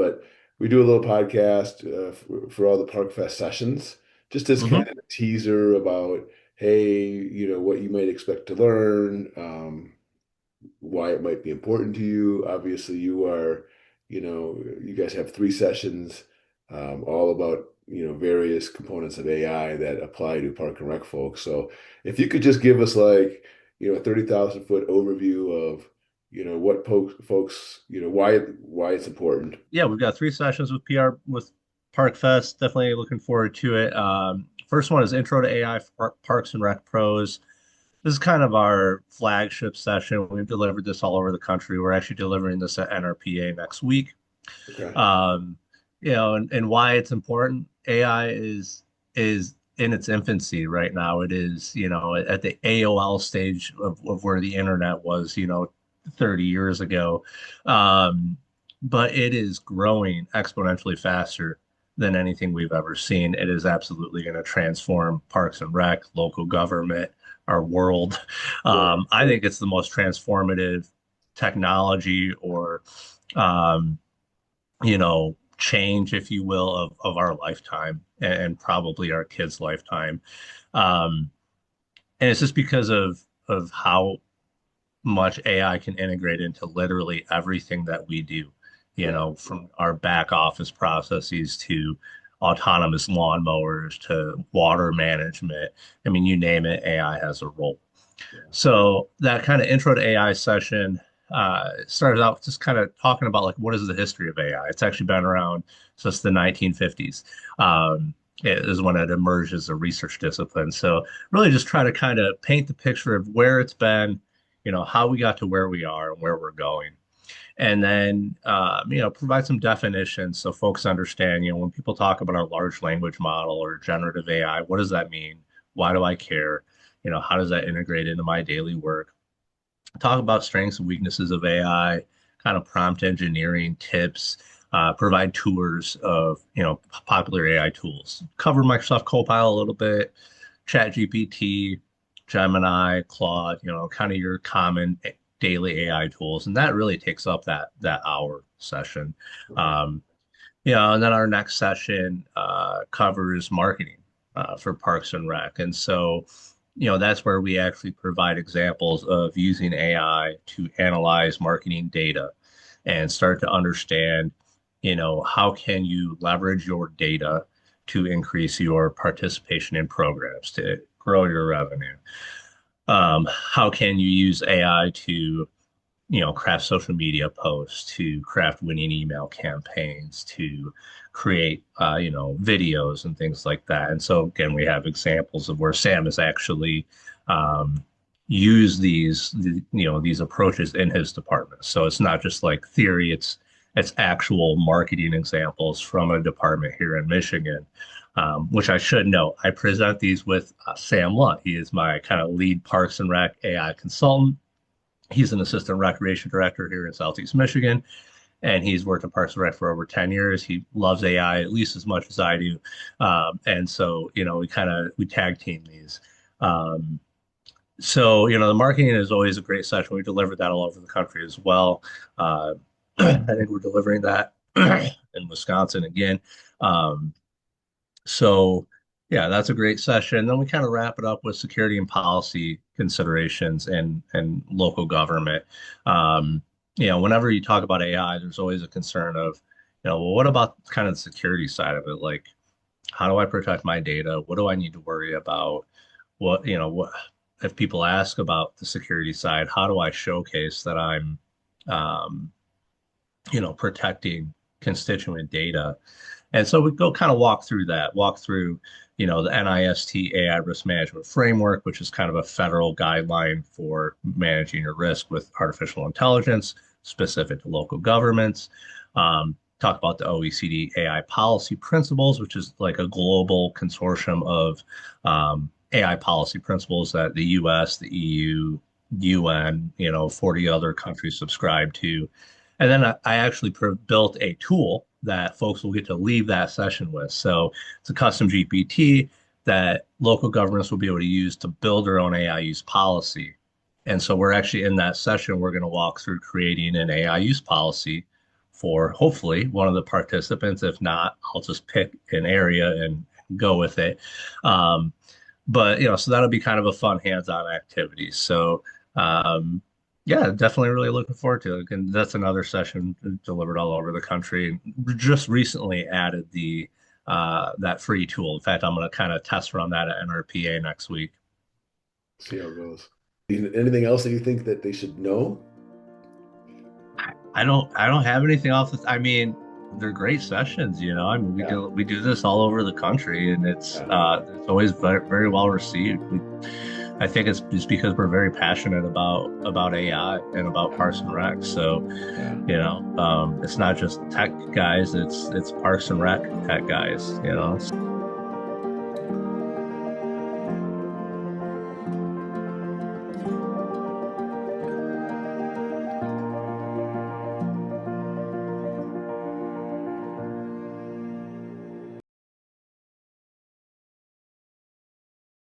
but we do a little podcast for all the ParkFest sessions, just as Hmm. kind of a teaser about, hey, what you might expect to learn, why it might be important to you. Obviously, you guys have three sessions, all about, various components of AI that apply to Park and Rec folks. So if you could just give us like, a 30,000 foot overview of, what folks, why it's important. Yeah, we've got three sessions with PR with ParkFest. Definitely looking forward to it. First one is Intro to AI for Parks and Rec Pros. This is kind of our flagship session. We've delivered this all over the country. We're actually delivering this at NRPA next week. Okay. Um, and why it's important. AI is in its infancy right now. It is, at the AOL stage of where the internet was, 30 years ago. Um, but it is growing exponentially faster than anything we've ever seen. It is absolutely going to transform Parks and Rec, local government, our world. Right. I think it's the most transformative technology or um, change, if you will, of our lifetime and probably our kids' lifetime. Um, and it's just because of how much AI can integrate into literally everything that we do, Yeah. from our back office processes to autonomous lawnmowers to water management. I mean, you name it, AI has a role. Yeah. So that kind of intro to AI session started out just kind of talking about like what is the history of AI. It's actually been around since the 1950s. It is when it emerged as a research discipline. So really just try to kind of paint the picture of where it's been, how we got to where we are and where we're going. And then, provide some definitions so folks understand, when people talk about our large language model or generative AI, what does that mean? Why do I care? How does that integrate into my daily work? Talk about strengths and weaknesses of AI, kind of prompt engineering tips, provide tours of, popular AI tools. Cover Microsoft Copilot a little bit, ChatGPT, Gemini, Claude, kind of your common daily AI tools. And that really takes up that hour session. Okay. Um, and then our next session covers marketing for Parks and Rec. And so, that's where we actually provide examples of using AI to analyze marketing data and start to understand, how can you leverage your data to increase your participation in programs, to grow your revenue. How can you use AI to craft social media posts, to craft winning email campaigns, to create, videos and things like that. And so again, we have examples of where Sam has actually um, used these approaches in his department. So it's not just like theory; it's actual marketing examples from a department here in Michigan. Which I should know, I present these with Sam Lunt. He is my kind of lead Parks and Rec AI consultant. He's an assistant recreation director here in Southeast Michigan, and he's worked in Parks and Rec for over 10 years. He loves AI at least as much as I do. And so, we tag team these. Um, so, the marketing is always a great session. We delivered that all over the country as well. I think we're delivering that in Wisconsin again. Um, so, yeah, that's a great session. Then we kind of wrap it up with security and policy considerations and local government. Um, whenever you talk about AI, there's always a concern of, well, what about kind of the security side of it? Like, how do I protect my data? What do I need to worry about? What if people ask about the security side, how do I showcase that I'm, um, protecting constituent data? And so we go kind of walk through, the NIST AI risk management framework, which is kind of a federal guideline for managing your risk with artificial intelligence specific to local governments. Talk about the OECD AI policy principles, which is like a global consortium of AI policy principles that the US, the EU, UN, 40 other countries subscribe to. And then I actually built a tool that folks will get to leave that session with. So it's a custom GPT that local governments will be able to use to build their own AI use policy. And so we're actually in that session, we're going to walk through creating an AI use policy for hopefully one of the participants. If not, I'll just pick an area and go with it. Um, but so that'll be kind of a fun hands-on activity. So um, yeah, definitely really looking forward to it. And that's another session delivered all over the country. Just recently added the that free tool. In fact, I'm going to kind of test run that at NRPA next week. See how it goes. Anything else that you think that they should know? I don't have anything off the, I mean, they're great sessions, I mean, Yeah, we do this all over the country, and yeah, it's always very, very well received. I think it's just because we're very passionate about AI and about Parks and Rec. So, yeah. it's not just tech guys, it's Parks and Rec tech guys.